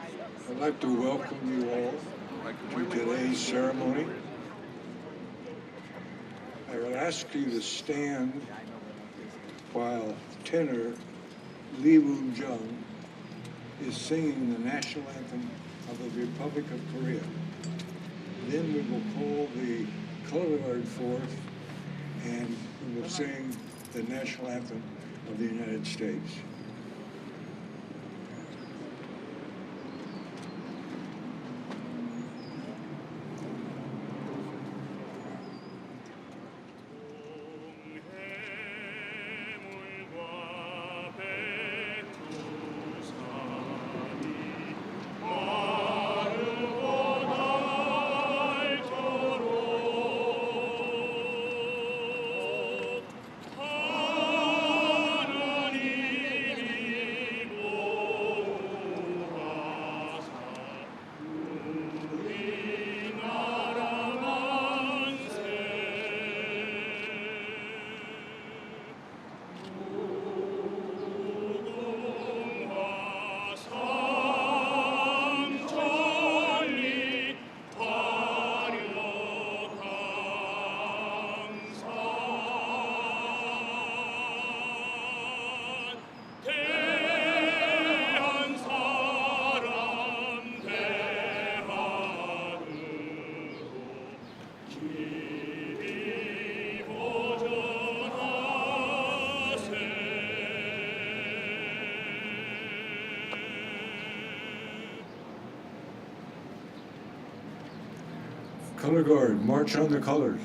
I'd like to welcome you all to today's ceremony. I will ask you to stand while tenor Lee Woon-jung is singing the national anthem of the Republic of Korea. Then we will call the color guard forth and we will sing the national anthem of the United States. Color guard, march on the colors.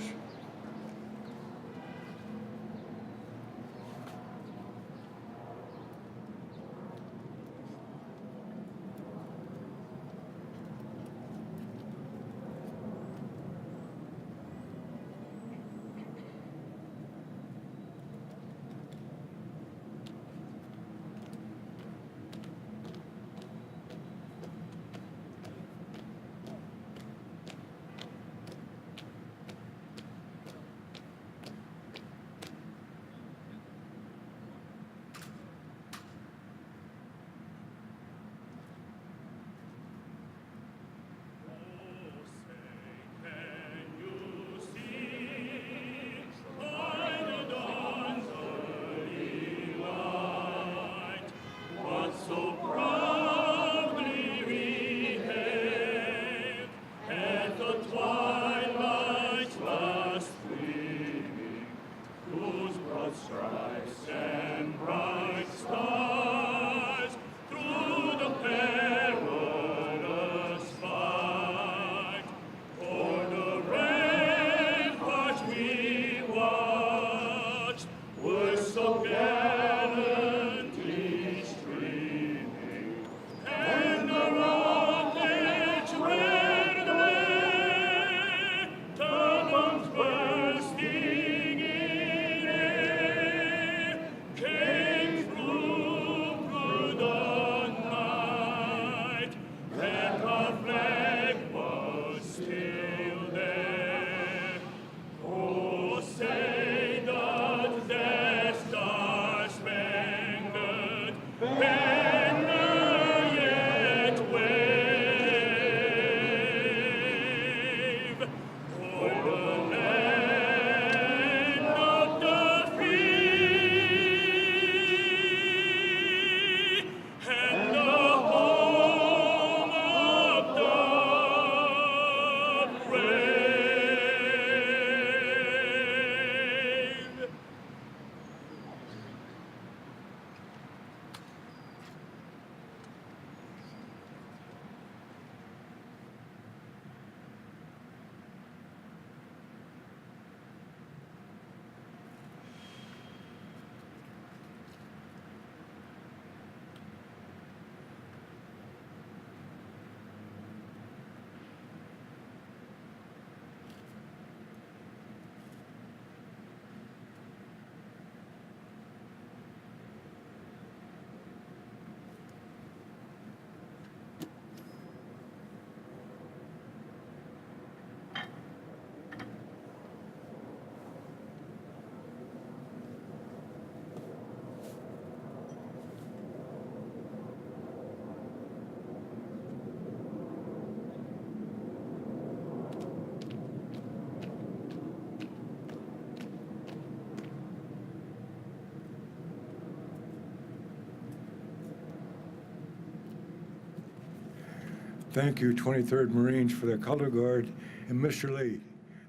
Thank you, 23rd Marines, for the color guard. And Mr. Lee,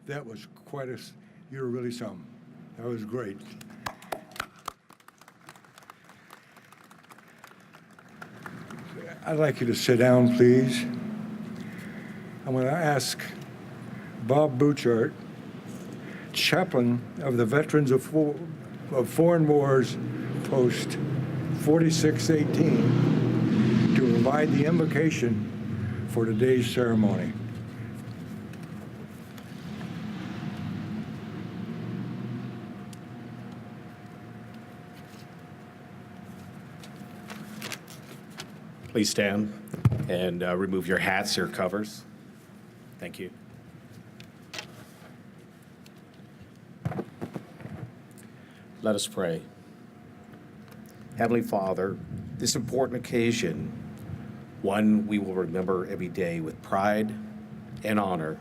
that was you were really something. That was great. I'd like you to sit down, please. I'm going to ask Bob Bouchard, chaplain of the Veterans of Foreign Wars Post 4618, to provide the invocation for today's ceremony. Please stand and remove your hats, your covers. Thank you. Let us pray. Heavenly Father, this important occasion, one we will remember every day with pride and honor.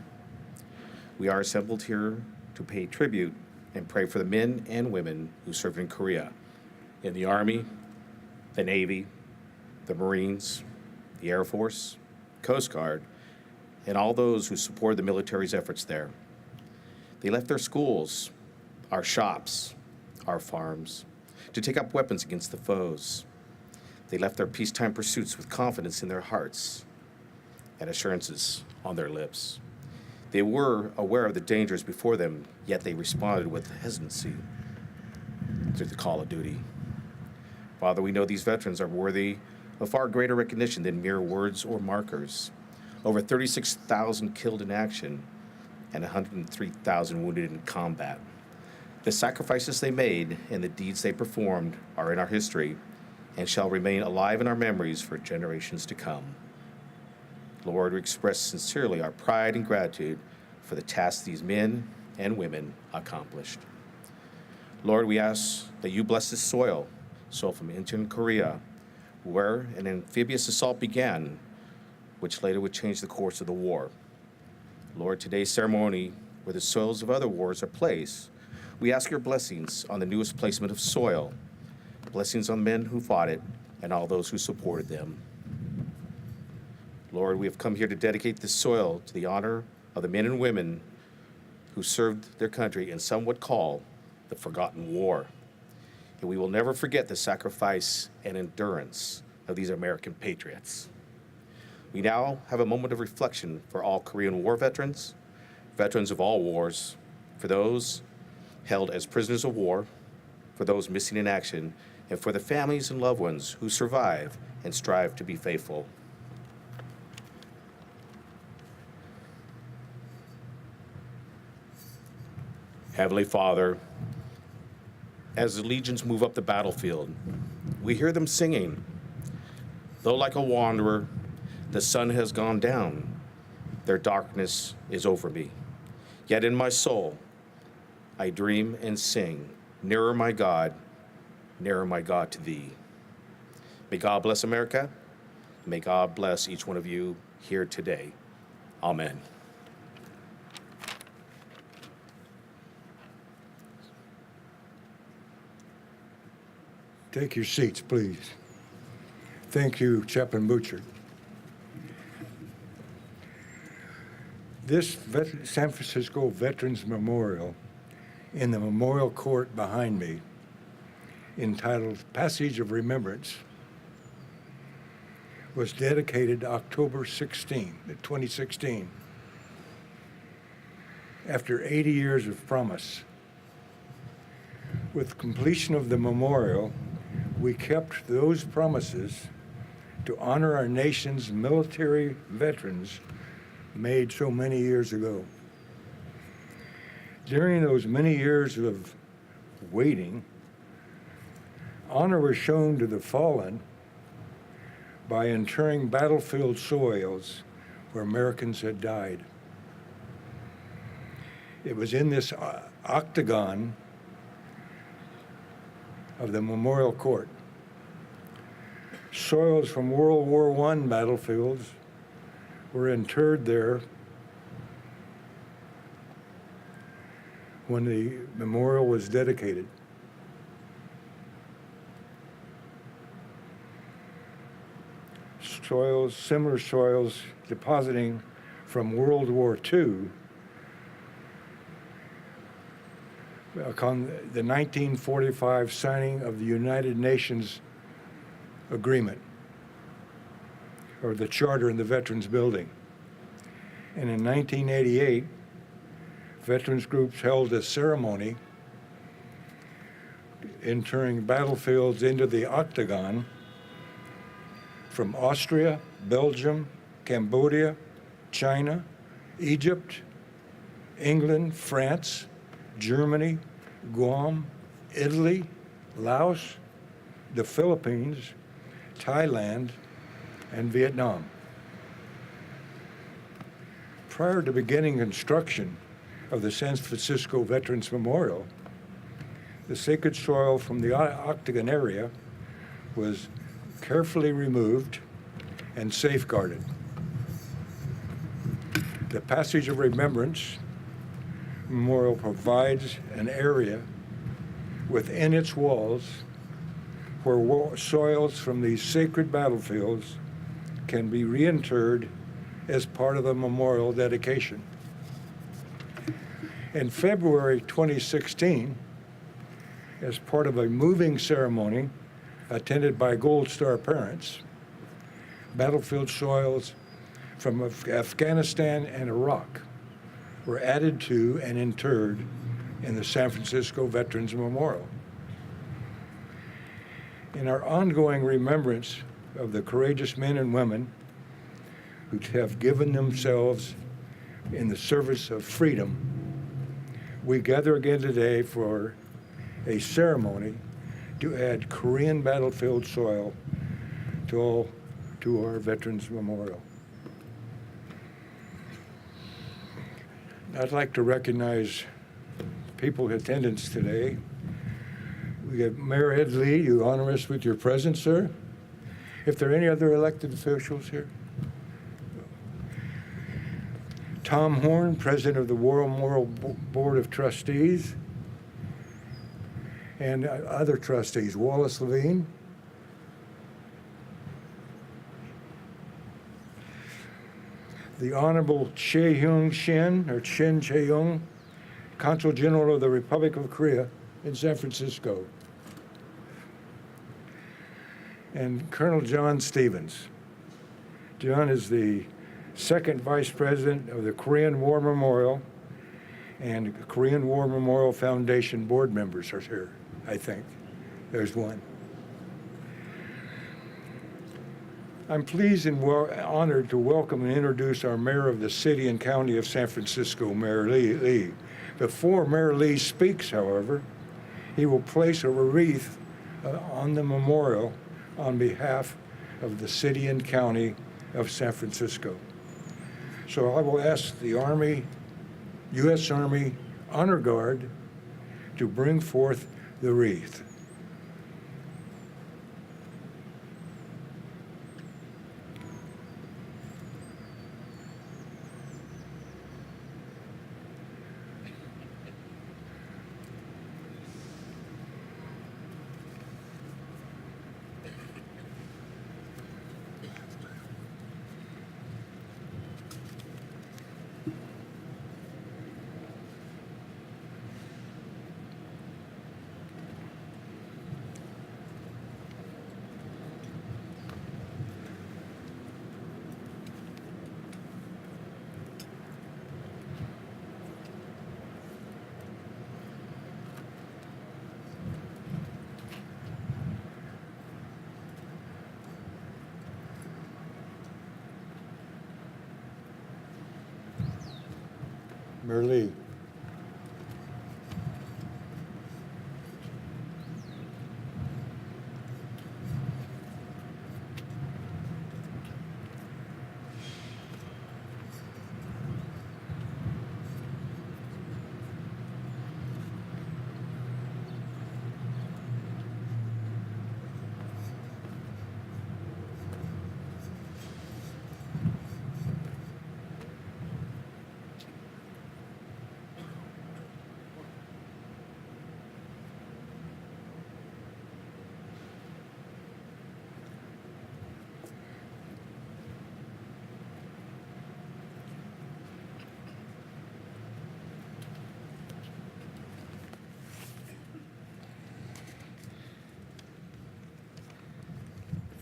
We are assembled here to pay tribute and pray for the men and women who served in Korea, in the Army, the Navy, the Marines, the Air Force, Coast Guard, and all those who support the military's efforts there. They left their schools, our shops, our farms, to take up weapons against the foes. They left their peacetime pursuits with confidence in their hearts and assurances on their lips. They were aware of the dangers before them, yet they responded with hesitancy to the call of duty. Father, we know these veterans are worthy of far greater recognition than mere words or markers. Over 36,000 killed in action and 103,000 wounded in combat. The sacrifices they made and the deeds they performed are in our history and shall remain alive in our memories for generations to come. Lord, we express sincerely our pride and gratitude for the tasks these men and women accomplished. Lord, we ask that you bless this soil from Incheon, Korea, where an amphibious assault began, which later would change the course of the war. Lord, today's ceremony, where the soils of other wars are placed, we ask your blessings on the newest placement of soil, blessings on men who fought it and all those who supported them. Lord, we have come here to dedicate this soil to the honor of the men and women who served their country in some would call the forgotten war. And we will never forget the sacrifice and endurance of these American patriots. We now have a moment of reflection for all Korean War veterans, veterans of all wars, for those held as prisoners of war, for those missing in action, and for the families and loved ones who survive and strive to be faithful. Heavenly Father, as the legions move up the battlefield, we hear them singing, though like a wanderer, the sun has gone down, their darkness is over me. Yet in my soul, I dream and sing, nearer my God to thee. May God bless America. May God bless each one of you here today. Amen. Take your seats, please. Thank you, Chaplain Bouchard. This San Francisco Veterans Memorial in the Memorial Court behind me, entitled Passage of Remembrance, was dedicated October 2016, after 80 years of promise. With completion of the memorial, we kept those promises to honor our nation's military veterans made so many years ago. During those many years of waiting, honor was shown to the fallen by interring battlefield soils where Americans had died. It was in this octagon of the Memorial Court. Soils from World War I battlefields were interred there when the memorial was dedicated. soils, similar soils depositing from World War II upon the 1945 signing of the United Nations Agreement, or the Charter in the Veterans Building. And in 1988, veterans groups held a ceremony entering battlefields into the octagon from Austria, Belgium, Cambodia, China, Egypt, England, France, Germany, Guam, Italy, Laos, the Philippines, Thailand, and Vietnam. Prior to beginning construction of the San Francisco Veterans Memorial, the sacred soil from the octagon area was carefully removed and safeguarded. The Passage of Remembrance Memorial provides an area within its walls where soils from these sacred battlefields can be reinterred as part of the memorial dedication. In February 2016, as part of a moving ceremony attended by Gold Star parents, battlefield soils from Afghanistan and Iraq were added to and interred in the San Francisco Veterans Memorial. In our ongoing remembrance of the courageous men and women who have given themselves in the service of freedom, we gather again today for a ceremony to add Korean battlefield soil to our Veterans Memorial. I'd like to recognize people in attendance today. We have Mayor Ed Lee, you honor us with your presence, sir. If there are any other elected officials here. Tom Horn, President of the War Memorial Board of Trustees, and other trustees, Wallace Levine. The Honorable Chae-Hyun Shin, or Shin Chae-Hyun, Consul General of the Republic of Korea in San Francisco. And Colonel John Stevens. John is the second Vice President of the Korean War Memorial, and Korean War Memorial Foundation board members are here, I think. There's one. I'm pleased and honored to welcome and introduce our Mayor of the City and County of San Francisco, Mayor Lee. Before Mayor Lee speaks, however, he will place a wreath on the memorial on behalf of the City and County of San Francisco. So I will ask the Army, U.S. Army Honor Guard to bring forth the wreath. Mayor Lee.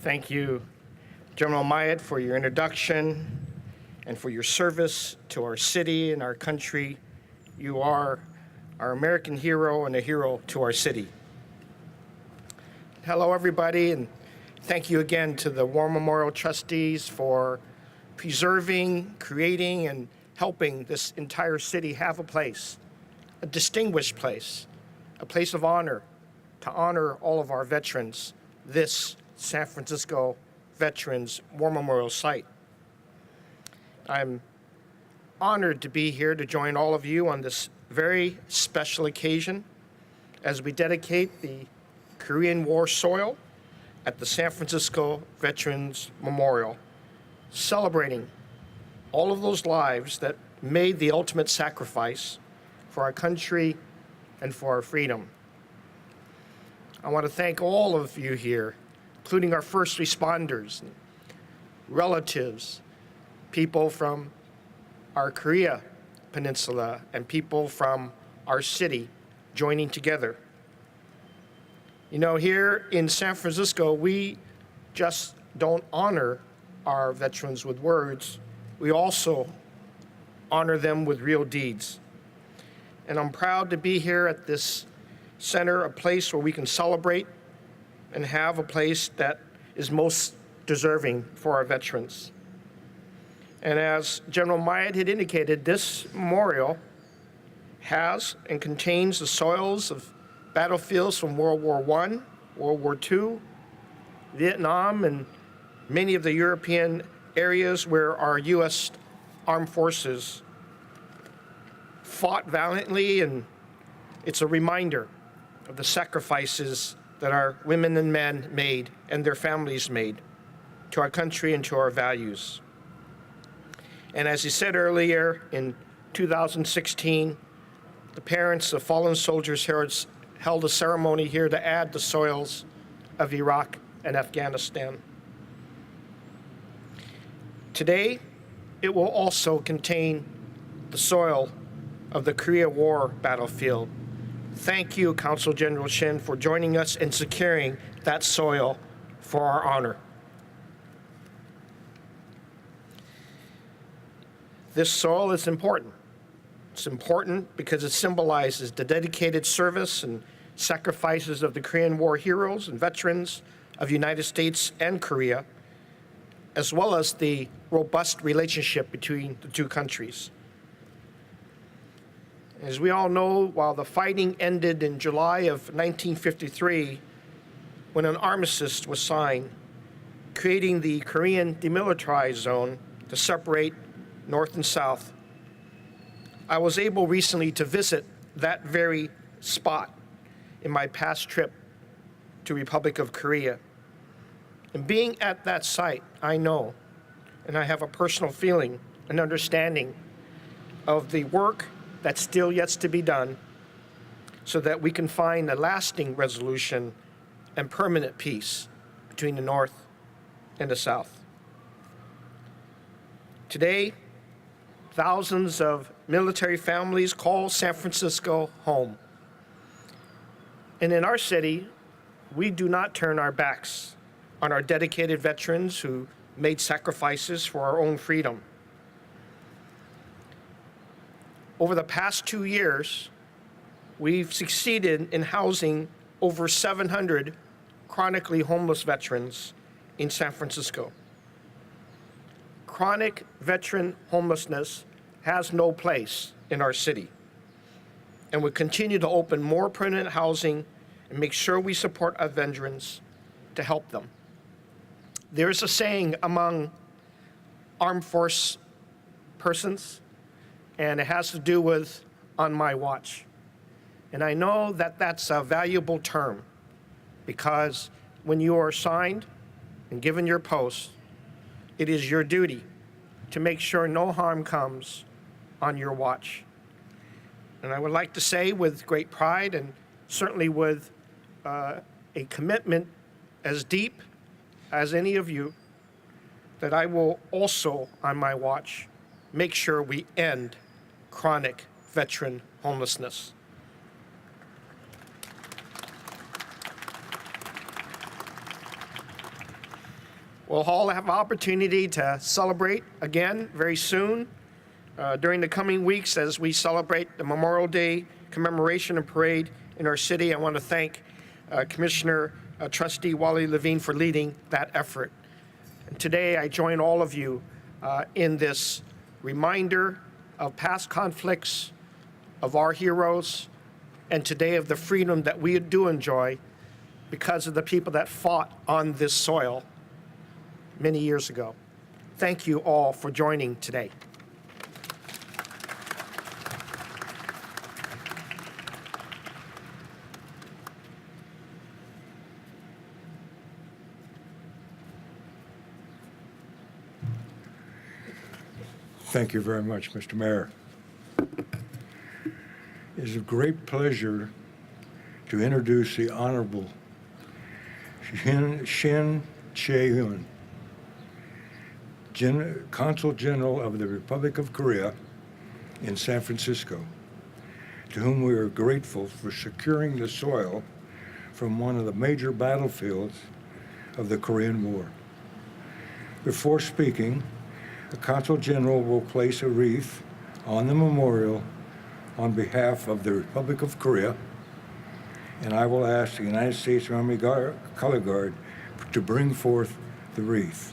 Thank you, General Mayat, for your introduction and for your service to our city and our country. You are our American hero and a hero to our city. Hello, everybody, and thank you again to the War Memorial trustees for preserving, creating, and helping this entire city have a place, a distinguished place, a place of honor, to honor all of our veterans, this San Francisco Veterans War Memorial site. I'm honored to be here to join all of you on this very special occasion as we dedicate the Korean War soil at the San Francisco Veterans Memorial, celebrating all of those lives that made the ultimate sacrifice for our country and for our freedom. I want to thank all of you here, including our first responders, relatives, people from our Korea Peninsula, and people from our city joining together. You know, here in San Francisco, we just don't honor our veterans with words. We also honor them with real deeds. And I'm proud to be here at this center, a place where we can celebrate and have a place that is most deserving for our veterans. And as General Mayat had indicated, this memorial has and contains the soils of battlefields from World War I, World War II, Vietnam, and many of the European areas where our U.S. armed forces fought valiantly, and it's a reminder of the sacrifices that our women and men made and their families made to our country and to our values. And as he said earlier, in 2016, the parents of fallen soldiers held a ceremony here to add the soils of Iraq and Afghanistan. Today, it will also contain the soil of the Korea War battlefield. Thank you, Consul General Shin, for joining us in securing that soil for our honor. This soil is important. It's important because it symbolizes the dedicated service and sacrifices of the Korean War heroes and veterans of the United States and Korea, as well as the robust relationship between the two countries. As we all know, while the fighting ended in July of 1953, when an armistice was signed, creating the Korean Demilitarized Zone to separate North and South, I was able recently to visit that very spot in my past trip to Republic of Korea. And being at that site, I know, and I have a personal feeling, an understanding of the work that's still yet to be done so that we can find a lasting resolution and permanent peace between the North and the South. Today, thousands of military families call San Francisco home. And in our city, we do not turn our backs on our dedicated veterans who made sacrifices for our own freedom. Over the past 2 years, we've succeeded in housing over 700 chronically homeless veterans in San Francisco. Chronic veteran homelessness has no place in our city, and we continue to open more permanent housing and make sure we support our veterans to help them. There's a saying among armed force persons, and it has to do with "on my watch." And I know that that's a valuable term because when you are assigned and given your post, it is your duty to make sure no harm comes on your watch. And I would like to say with great pride and certainly with a commitment as deep as any of you, that I will also, on my watch, make sure we end chronic veteran homelessness. We'll all have an opportunity to celebrate again very soon during the coming weeks as we celebrate the Memorial Day commemoration and parade in our city. I want to thank Commissioner Trustee Wally Levine for leading that effort. And today I join all of you in this reminder of past conflicts, of our heroes, and today of the freedom that we do enjoy because of the people that fought on this soil many years ago. Thank you all for joining today. Thank you very much, Mr. Mayor. It is a great pleasure to introduce the Honorable Shin Chae-Hyun, Consul General of the Republic of Korea in San Francisco, to whom we are grateful for securing the soil from one of the major battlefields of the Korean War. Before speaking, the Consul General will place a wreath on the memorial on behalf of the Republic of Korea, and I will ask the United States Army Color Guard to bring forth the wreath.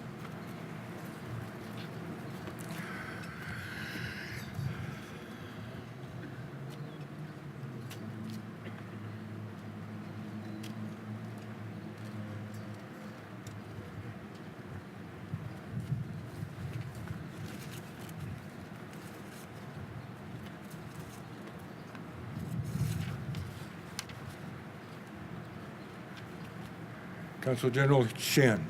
Consul General Shin.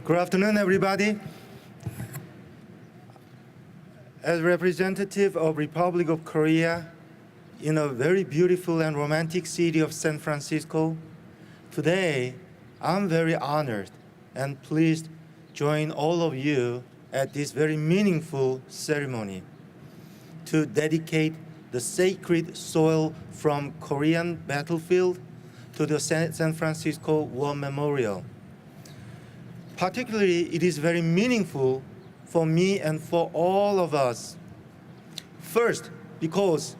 Good afternoon, everybody. As representative of Republic of Korea in a very beautiful and romantic city of San Francisco, today I'm very honored and pleased to join all of you at this very meaningful ceremony to dedicate the sacred soil from Korean battlefield to the San Francisco War Memorial. Particularly, it is very meaningful for me and for all of us. First, because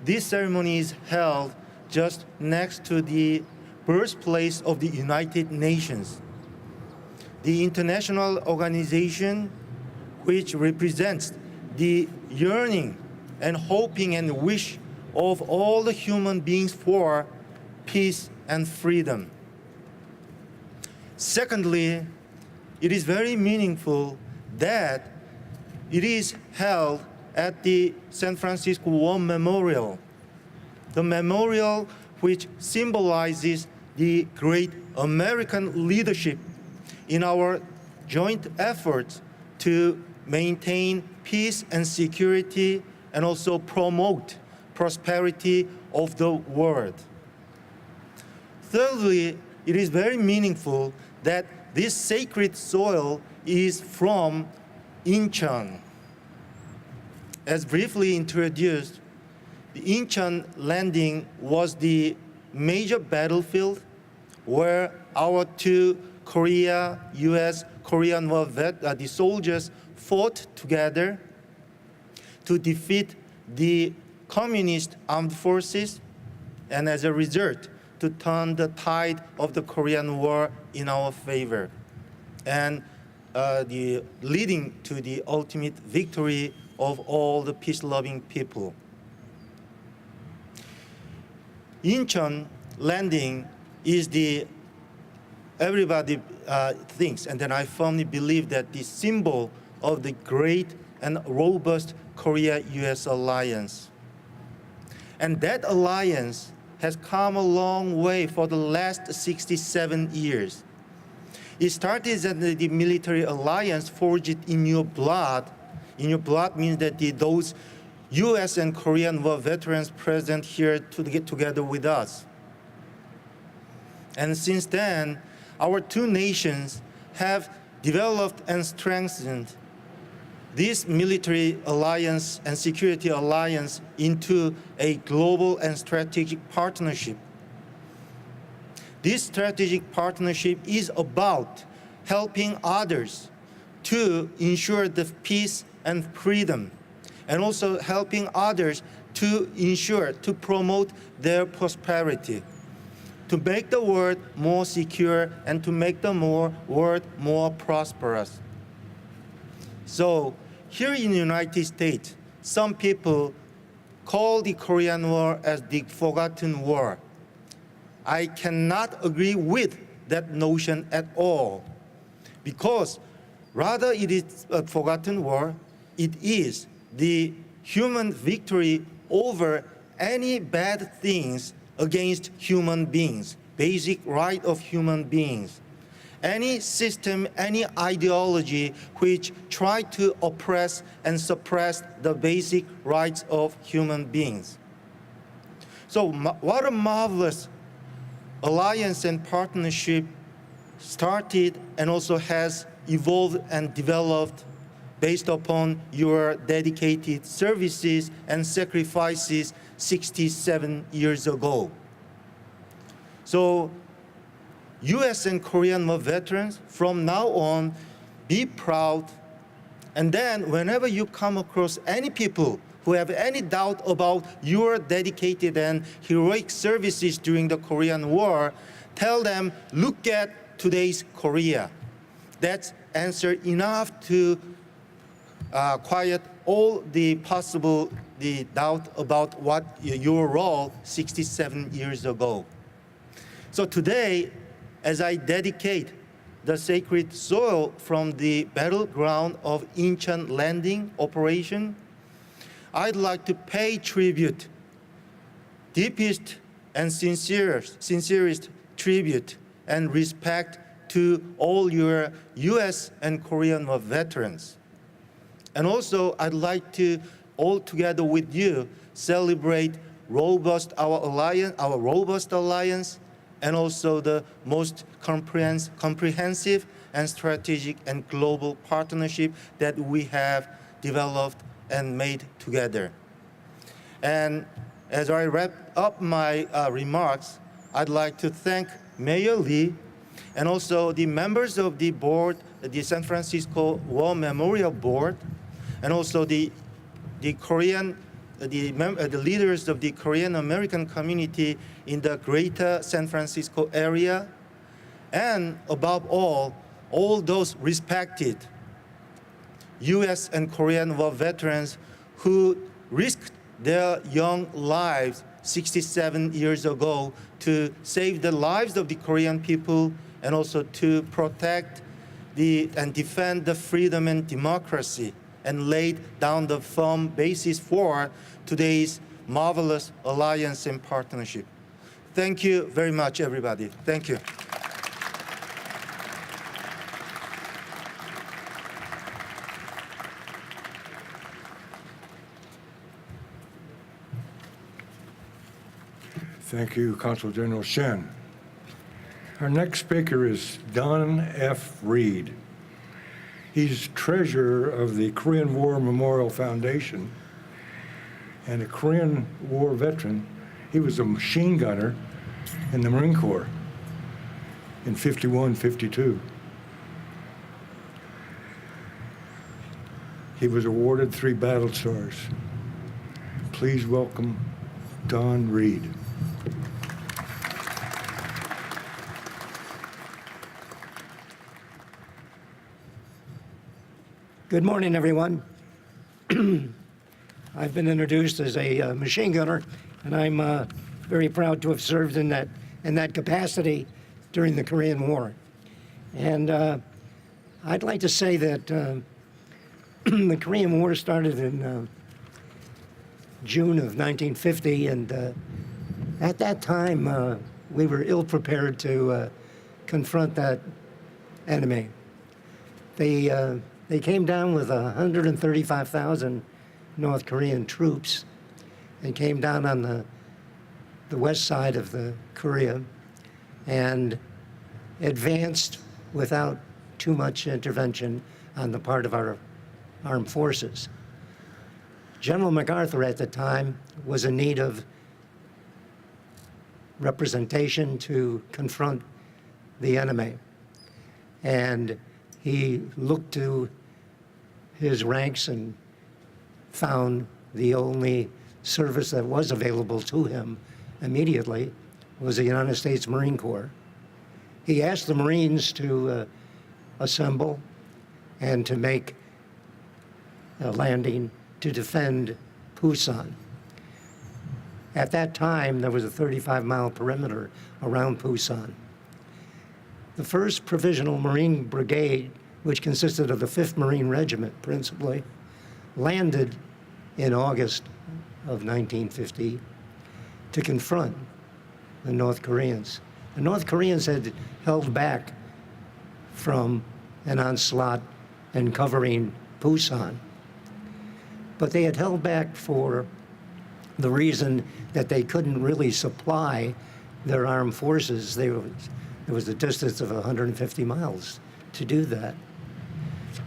this ceremony is held just next to the birthplace of the United Nations, the international organization which represents the yearning and hoping and wish of all the human beings for peace and freedom. Secondly, it is very meaningful that it is held at the San Francisco War Memorial, the memorial which symbolizes the great American leadership in our joint efforts to maintain peace and security and also promote prosperity of the world. Thirdly, it is very meaningful that this sacred soil is from Incheon. As briefly introduced, the Incheon landing was the major battlefield where our two U.S. Korean War the soldiers fought together to defeat the communist armed forces and as a result to turn the tide of the Korean War in our favor and leading to the ultimate victory of all the peace-loving people. Incheon landing is everybody thinks, and then I firmly believe that the symbol of the great and robust Korea-US alliance. And that alliance has come a long way for the last 67 years. It started as the military alliance forged in your blood. In your blood means that those US and Korean War veterans present here to get together with us. And since then, our two nations have developed and strengthened this military alliance and security alliance into a global and strategic partnership This strategic partnership is about helping others to ensure the peace and freedom, and also helping others to ensure, to promote their prosperity, to make the world more secure and to make the world more prosperous. So here in the United States, some people call the Korean War as the forgotten war. I cannot agree with that notion at all, because rather it is a forgotten war, it is the human victory over any bad things against human beings, basic right of human beings. Any system, any ideology which try to oppress and suppress the basic rights of human beings. So what a marvelous alliance and partnership started and also has evolved and developed based upon your dedicated services and sacrifices 67 years ago. So US and Korean War veterans, from now on, be proud. And then whenever you come across any people who have any doubt about your dedicated and heroic services during the Korean War, tell them, look at today's Korea. That's answer enough to quiet all the possible doubt about what your role 67 years ago. So today, as I dedicate the sacred soil from the battleground of Incheon landing operation, I'd like to pay tribute, deepest and sincerest tribute and respect to all your US and Korean War veterans. And also, I'd like to, all together with you, celebrate our robust alliance, and also the most comprehensive and strategic and global partnership that we have developed and made together. And as I wrap up my remarks, I'd like to thank Mayor Lee and also the members of the board, the San Francisco War Memorial Board, and also the leaders of the Korean American community in the greater San Francisco area, and above all those respected US and Korean War veterans who risked their young lives 67 years ago to save the lives of the Korean people and also to protect and defend the freedom and democracy, and laid down the firm basis for today's marvelous alliance and partnership. Thank you very much, everybody. Thank you. Thank you, Consul General Shin. Our next speaker is Don F. Reed. He's treasurer of the Korean War Memorial Foundation and a Korean War veteran. He was a machine gunner in the Marine Corps in 51, 52. He was awarded 3 battle stars. Please welcome Don Reed. Good morning, everyone. I've been introduced as a machine gunner, and I'm very proud to have served in that capacity during the Korean War. And I'd like to say that the Korean War started in June of 1950, and at that time we were ill-prepared to confront that enemy. They came down with 135,000 North Korean troops and came down on the west side of the Korea and advanced without too much intervention on the part of our armed forces. General MacArthur at the time was in need of representation to confront the enemy. And he looked to his ranks and found the only service that was available to him immediately was the United States Marine Corps. He asked the Marines to assemble and to make a landing to defend Pusan. At that time, there was a 35-mile perimeter around Pusan. The 1st Provisional Marine Brigade, which consisted of the 5th Marine Regiment principally, landed in August of 1950 to confront the North Koreans. The North Koreans had held back from an onslaught and covering Pusan. But they had held back for the reason that they couldn't really supply their armed forces. There was a distance of 150 miles to do that.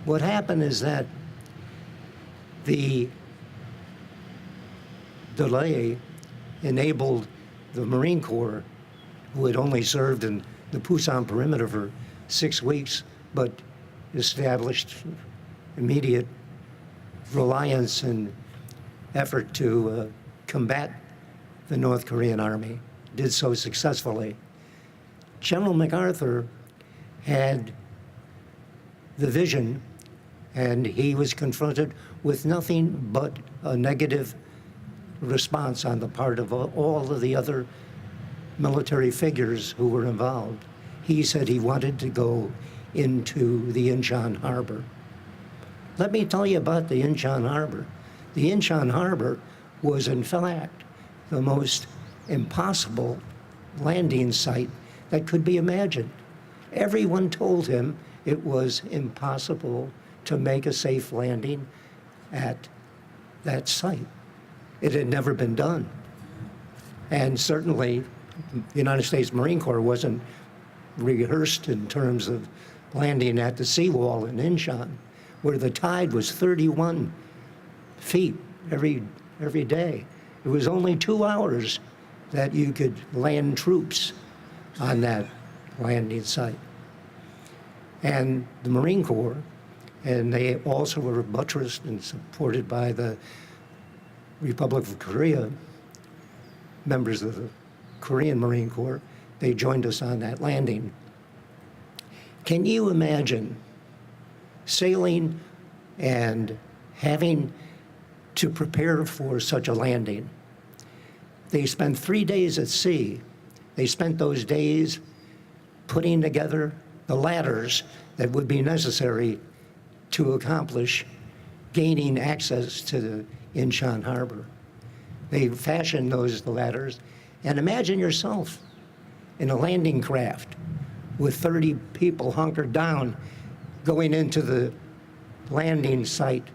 What happened is that the delay enabled the Marine Corps, who had only served in the Pusan perimeter for 6 weeks, but established immediate reliance and effort to combat the North Korean army, did so successfully. General MacArthur had the vision, and he was confronted with nothing but a negative response on the part of all of the other military figures who were involved. He said he wanted to go into the Incheon harbor. Let me tell you about the Incheon harbor. The Incheon harbor was, in fact, the most impossible landing site that could be imagined. Everyone told him it was impossible to make a safe landing at that site. It had never been done. And certainly, the United States Marine Corps wasn't rehearsed in terms of landing at the seawall in Incheon, where the tide was 31 feet every day. It was only 2 hours that you could land troops on that landing site. And the Marine Corps, and they also were buttressed and supported by the Republic of Korea, members of the Korean Marine Corps, they joined us on that landing. Can you imagine sailing and having to prepare for such a landing? They spent 3 days at sea. They spent those days putting together the ladders that would be necessary to accomplish gaining access to the Incheon harbor. They fashioned those ladders, and imagine yourself in a landing craft with 30 people hunkered down going into the landing site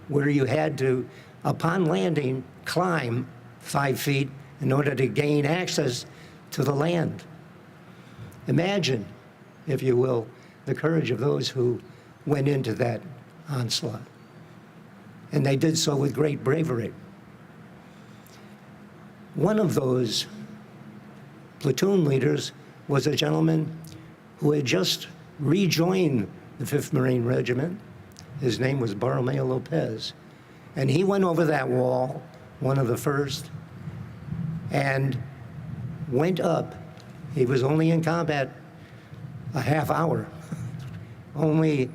where you had to, upon landing, climb 5 feet in order to gain access to the land. Imagine, if you will, the courage of those who went into that onslaught. And they did so with great bravery. One of those platoon leaders was a gentleman who had just rejoined the 5th Marine Regiment. His name was Bartolomeo Lopez. And he went over that wall, one of the first, and went up. He was only in combat a half hour, only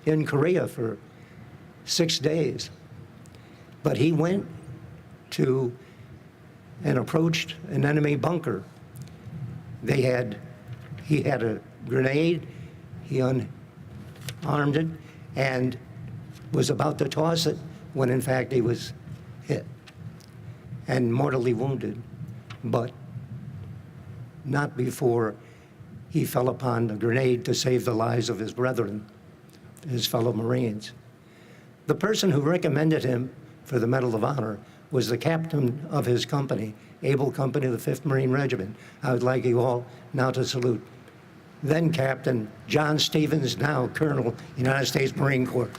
in Korea for 6 days. But he went to and approached an enemy bunker. He had a grenade, he unarmed it, and was about to toss it when in fact he was hit and mortally wounded, but not before he fell upon the grenade to save the lives of his brethren, his fellow Marines. The person who recommended him for the Medal of Honor was the captain of his company, Able Company of the 5th Marine Regiment. I would like you all now to salute then Captain John Stevens, now Colonel, United States Marine Corps.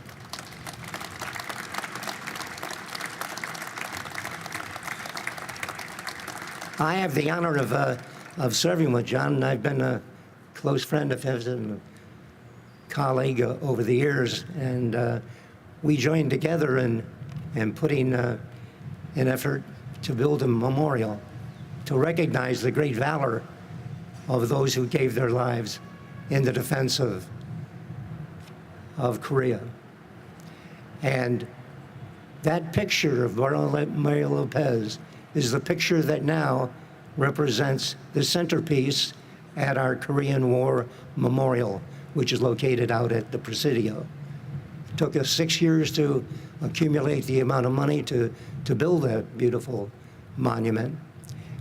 I have the honor of of serving with John, and I've been a close friend of his and a colleague over the years, and we joined together in putting an effort to build a memorial to recognize the great valor of those who gave their lives in the defense of Korea. And that picture of Mario Lopez is the picture that now represents the centerpiece at our Korean War Memorial, which is located out at the Presidio. It took us 6 years to accumulate the amount of money to build that beautiful monument.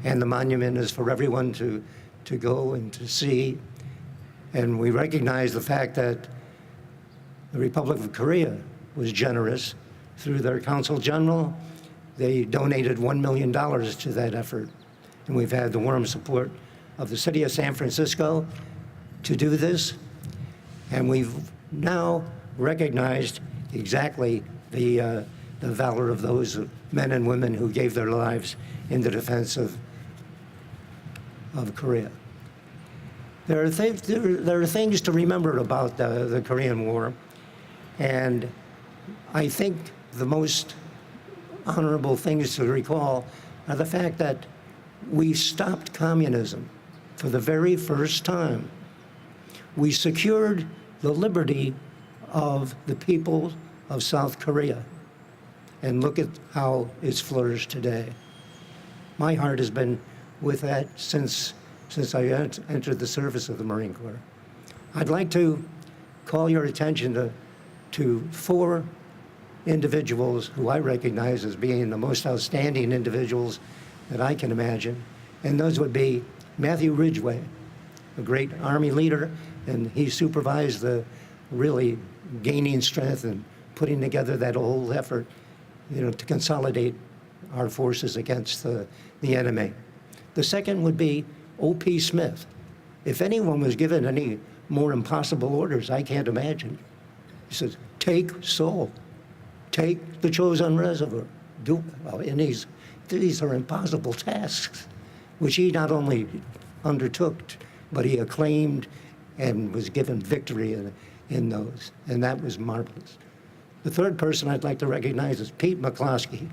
And the monument is for everyone to go and to see. And we recognize the fact that the Republic of Korea was generous through their Consul General. They donated $1 million to that effort. And we've had the warm support of the city of San Francisco to do this. And we've now recognized exactly the valor of those men and women who gave their lives in the defense of Korea. There are things to remember about the Korean War, and I think the most honorable things to recall are the fact that we stopped communism for the very first time. We secured the liberty of the people of South Korea, and look at how it's flourished today. My heart has been with that since I entered the service of the Marine Corps. I'd like to call your attention to 4 individuals who I recognize as being the most outstanding individuals that I can imagine, and those would be Matthew Ridgway, a great Army leader, and he supervised the really gaining strength and putting together that whole effort, to consolidate our forces against the enemy. The second would be O.P. Smith. If anyone was given any more impossible orders, I can't imagine. He says, take Seoul, take the Chosun Reservoir, and these are impossible tasks, which he not only undertook, but he acclaimed and was given victory in those, and that was marvelous. The third person I'd like to recognize is Pete McCloskey,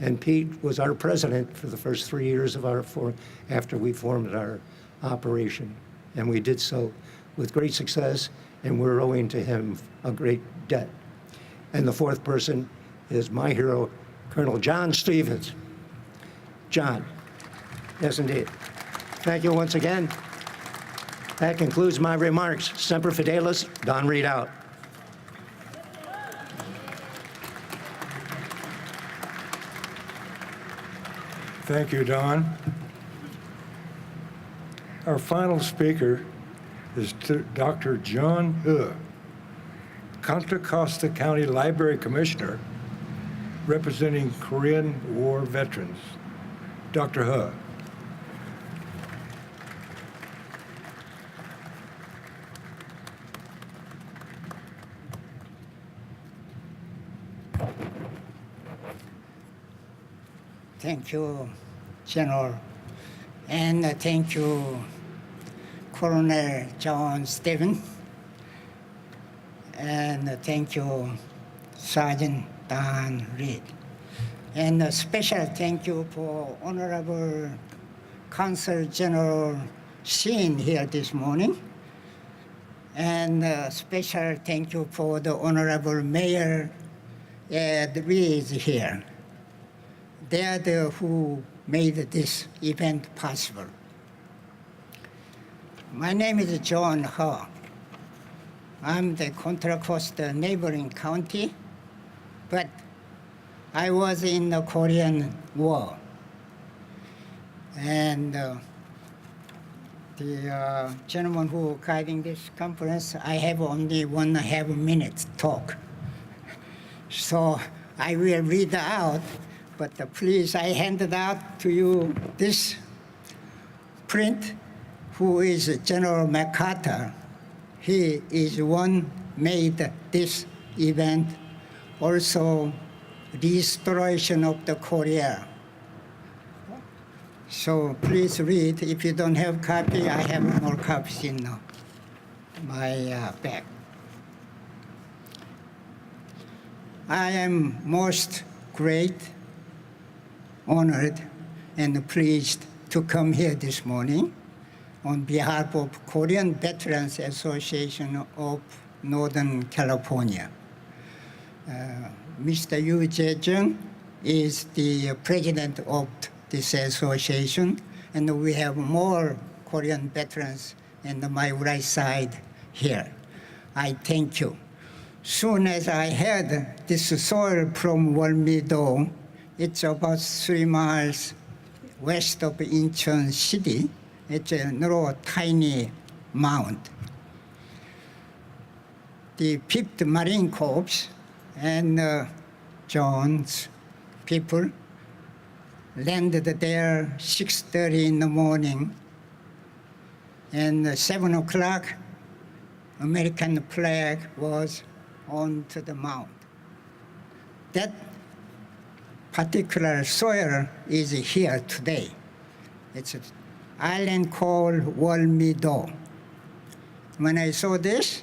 and Pete was our president for the first 3 years of after we formed our operation, and we did so with great success, and we're owing to him a great debt. And the fourth person is my hero, Colonel John Stevens. John, yes indeed. Thank you once again. That concludes my remarks. Semper Fidelis, Don Reed out. Thank you, Don. Our final speaker is Dr. John He, Contra Costa County Library Commissioner, representing Korean War veterans. Dr. He. Thank you, General, and thank you, Colonel John Stevens, and thank you, Sergeant Don Reed. And a special thank you for Honorable Consul General Shin here this morning. And a special thank you for the Honorable Mayor Ed Reed here. They are the who made this event possible. My name is John He. I'm the Contra Costa neighboring county, but I was in the Korean War. And the gentleman who guiding this conference, I have only 1.5 minutes talk. So I will read out, but please, I handed out to you this print, who is General MacArthur. He is one made this event, also restoration of the Korea. So please read. If you don't have copy, I have more copies in my bag. I am most great, honored, and pleased to come here this morning on behalf of Korean Veterans Association of Northern California. Mr. Yu Jae-jung is the president of this association, and we have more Korean veterans on my right side here. I thank you. Soon as I heard this soil from Wolmi-do, it's about 3 miles west of Incheon city. It's a little tiny mound. The 5th Marine Corps and John's people landed there 6:30 in the morning, and 7 o'clock, American flag was onto the mound. That particular soil is here today. It's an island called Wolmi-do. When I saw this,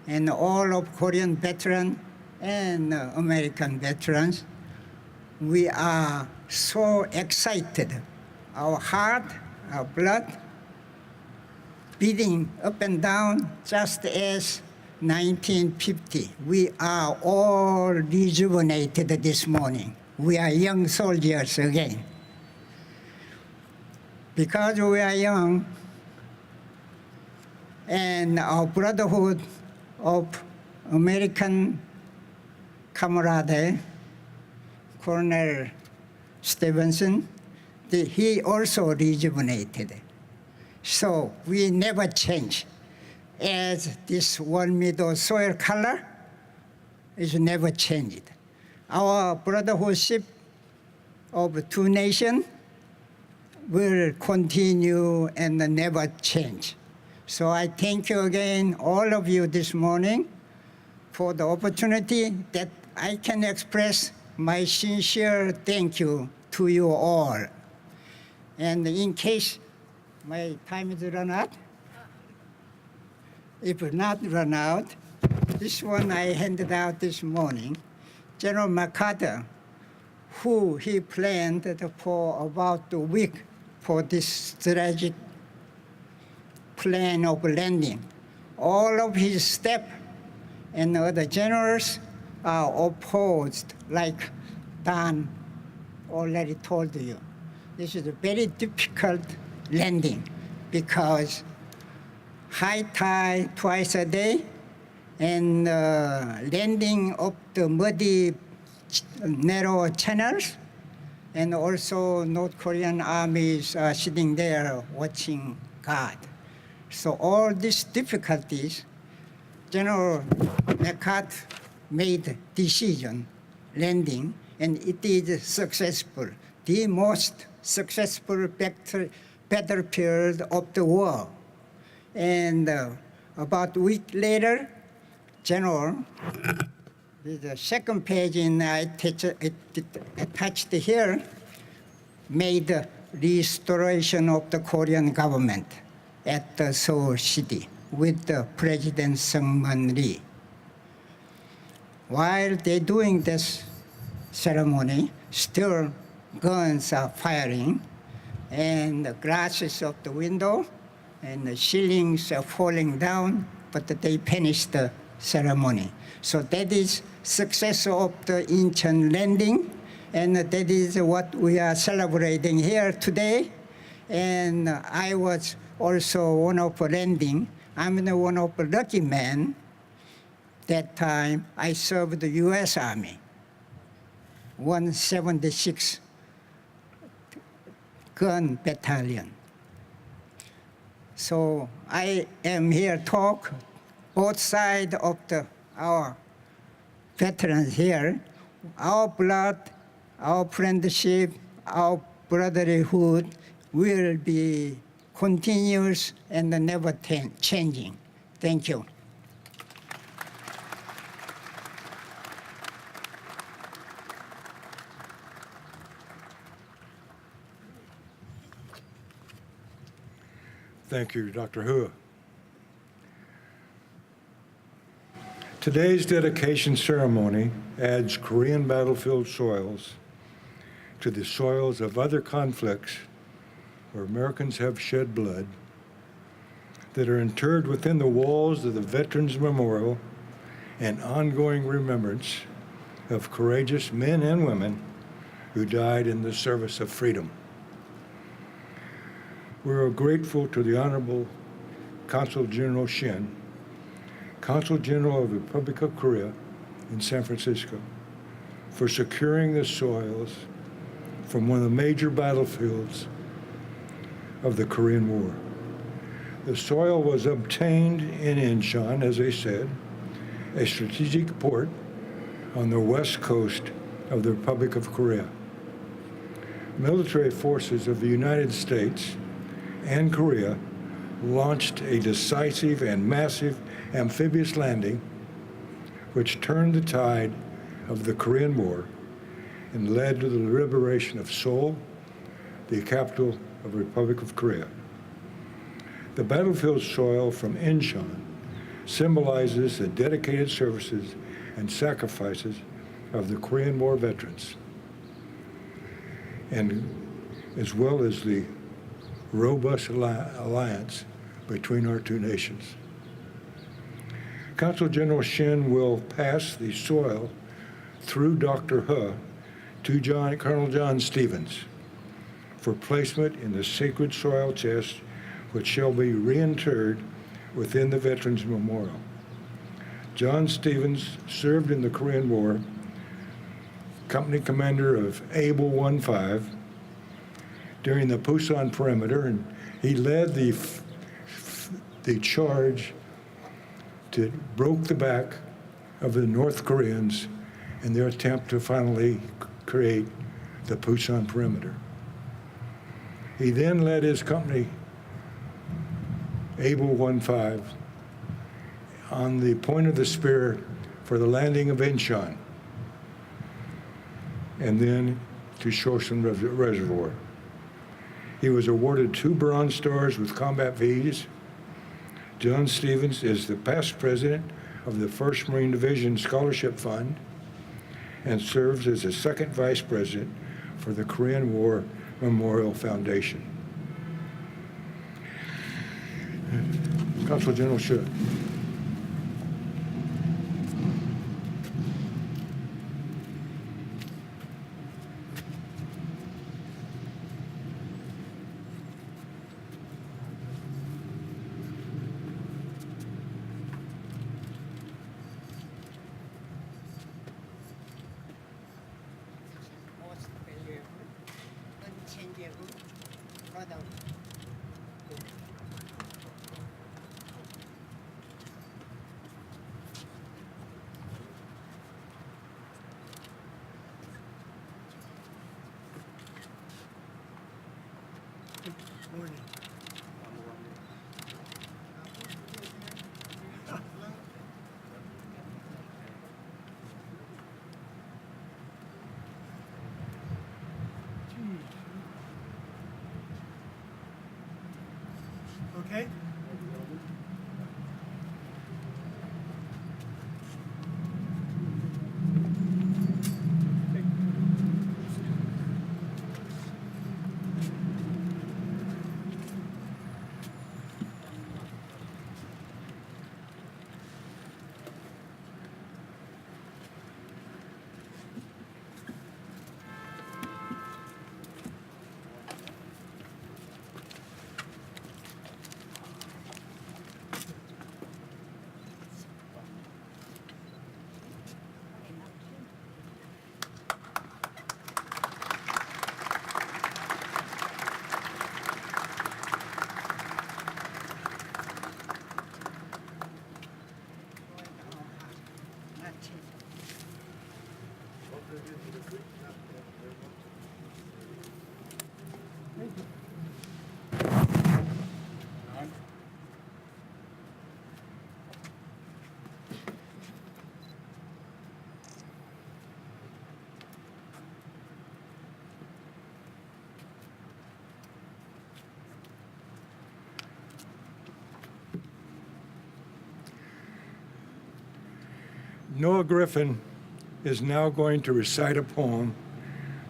and all of Korean veterans and American veterans, we are so excited. Our heart, our blood, beating up and down just as 1950. We are all rejuvenated this morning. We are young soldiers again. Because we are young, and our brotherhood of American camaraderie, Colonel Stevenson, he also rejuvenated. So we never change. As this Wolmi-do soil color is never changed. Our brotherhoodship of 2 nations will continue and never change. So I thank you again, all of you this morning, for the opportunity that I can express my sincere thank you to you all. And in case my time is run out, if not run out, this one I handed out this morning. General MacArthur, who he planned for about a week for this strategic plan of landing. All of his staff and other generals are opposed, like Don already told you. This is a very difficult landing because high tide twice a day and landing of the muddy, narrow channels, and also North Korean armies are sitting there watching God. So all these difficulties, General MacArthur made decision landing, and it is successful, the most successful battlefield of the war. And about a week later, General, the second page I attached here, made the restoration of the Korean government at the Seoul city with the President Seung-man Lee. While they're doing this ceremony, still guns are firing, and the glasses of the window and the ceilings are falling down, but they finished the ceremony. So that is success of the Incheon landing, and that is what we are celebrating here today. And I was also one of the landing. I'm the one of the lucky men. That time I served the U.S. Army, 176 gun battalion. So I am here to talk both sides of our veterans here. Our blood, our friendship, our brotherhood will be continuous and never changing. Thank you. Thank you, Dr. Hua. Today's dedication ceremony adds Korean battlefield soils to the soils of other conflicts where Americans have shed blood that are interred within the walls of the Veterans Memorial and ongoing remembrance of courageous men and women who died in the service of freedom. We are grateful to the Honorable Consul General Shin, Consul General of the Republic of Korea in San Francisco, for securing the soils from one of the major battlefields of the Korean War. The soil was obtained in Incheon, as I said, a strategic port on the west coast of the Republic of Korea. Military forces of the United States and Korea launched a decisive and massive amphibious landing which turned the tide of the Korean War and led to the liberation of Seoul, the capital of the Republic of Korea. The battlefield soil from Incheon symbolizes the dedicated services and sacrifices of the Korean War veterans, and as well as the robust alliance between our two nations. Consul General Shin will pass the soil through Dr. He to Colonel John Stevens for placement in the sacred soil chest, which shall be reinterred within the Veterans Memorial. John Stevens served in the Korean War, company commander of Able 1-5 during the Pusan perimeter, and he led the charge that broke the back of the North Koreans in their attempt to finally create the Pusan perimeter. He then led his company, Able 1-5, on the point of the spear for the landing of Incheon, and then to Shoshone Reservoir. He was awarded 2 Bronze Stars with combat V's. John Stevens is the past president of the 1st Marine Division Scholarship Fund and serves as the 2nd vice president for the Korean War Memorial Foundation. Consul General Shin. Most valuable, unchangeable product. Okay? Noah Griffin is now going to recite a poem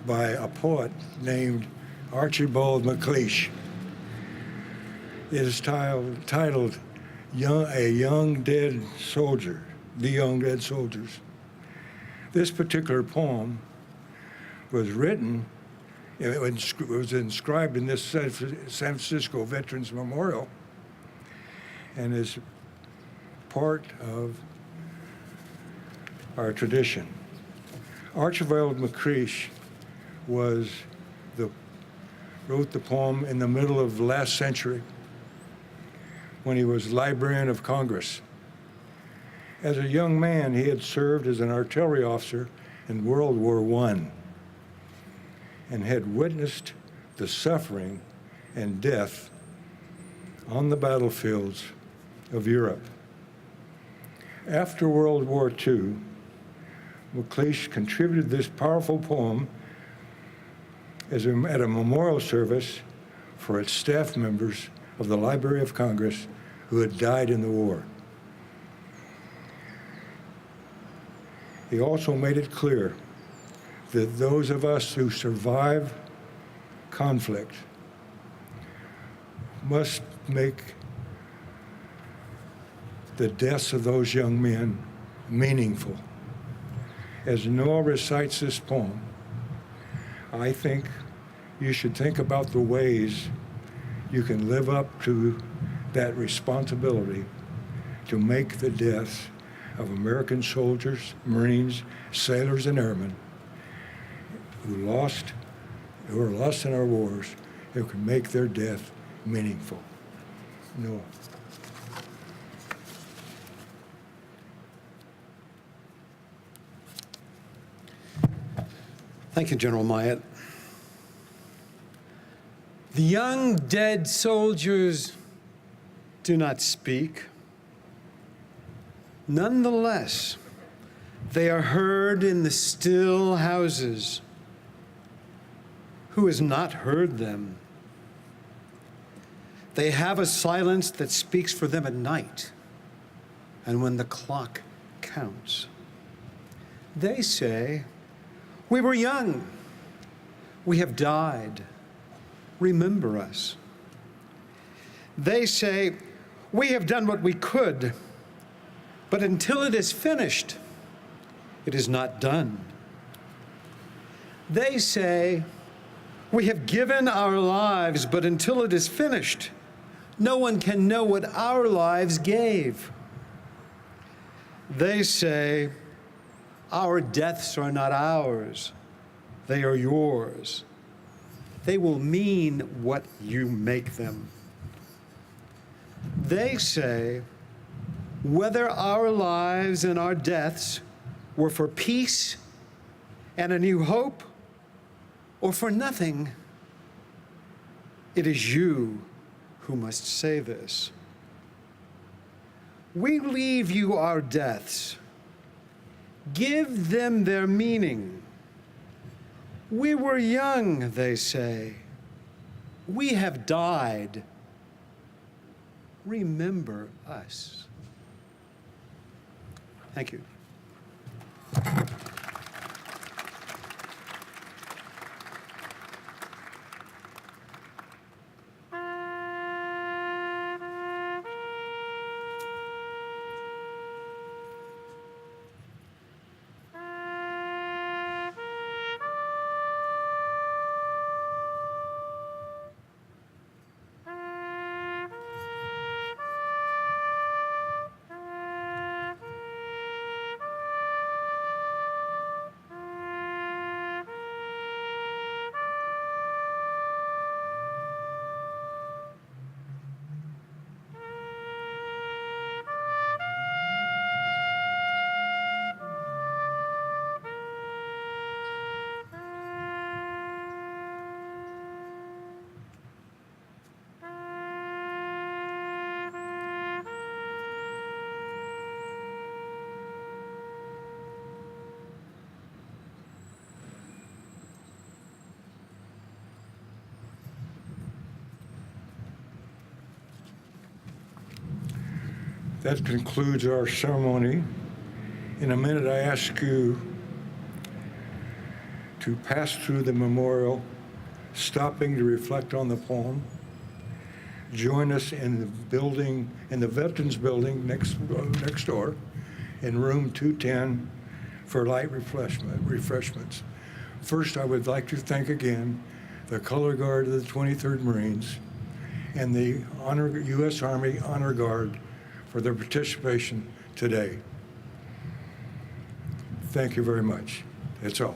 by a poet named Archibald MacLeish. It is titled A Young Dead Soldier, The Young Dead Soldiers. This particular poem was written, it was inscribed in this San Francisco Veterans Memorial, and is part of our tradition. Archibald MacLeish wrote the poem in the middle of the last century when he was Librarian of Congress. As a young man, he had served as an artillery officer in World War I and had witnessed the suffering and death on the battlefields of Europe. After World War II, MacLeish contributed this powerful poem at a memorial service for its staff members of the Library of Congress who had died in the war. He also made it clear that those of us who survive conflict must make the deaths of those young men meaningful. As Noah recites this poem, I think you should think about the ways you can live up to that responsibility to make the deaths of American soldiers, Marines, sailors, and airmen who were lost in our wars, who can make their death meaningful. Noah. Thank you, General Myatt. The young dead soldiers do not speak. Nonetheless, they are heard in the still houses. Who has not heard them? They have a silence that speaks for them at night and when the clock counts. They say, "We were young. We have died. Remember us." They say, "We have done what we could, but until it is finished, it is not done." They say, "We have given our lives, but until it is finished, no one can know what our lives gave." They say, "Our deaths are not ours, they are yours. They will mean what you make them." They say, "Whether our lives and our deaths were for peace and a new hope, or for nothing, it is you who must say this. We leave you our deaths. Give them their meaning. We were young," they say. "We have died. Remember us." Thank you. That concludes our ceremony In a minute, I ask you to pass through the memorial, stopping to reflect on the poem. Join us in the building, in the Veterans Building next door, in room 210 for light refreshments. First, I would like to thank again the Color Guard of the 23rd Marines and the U.S. Army Honor Guard for their participation today. Thank you very much. That's all.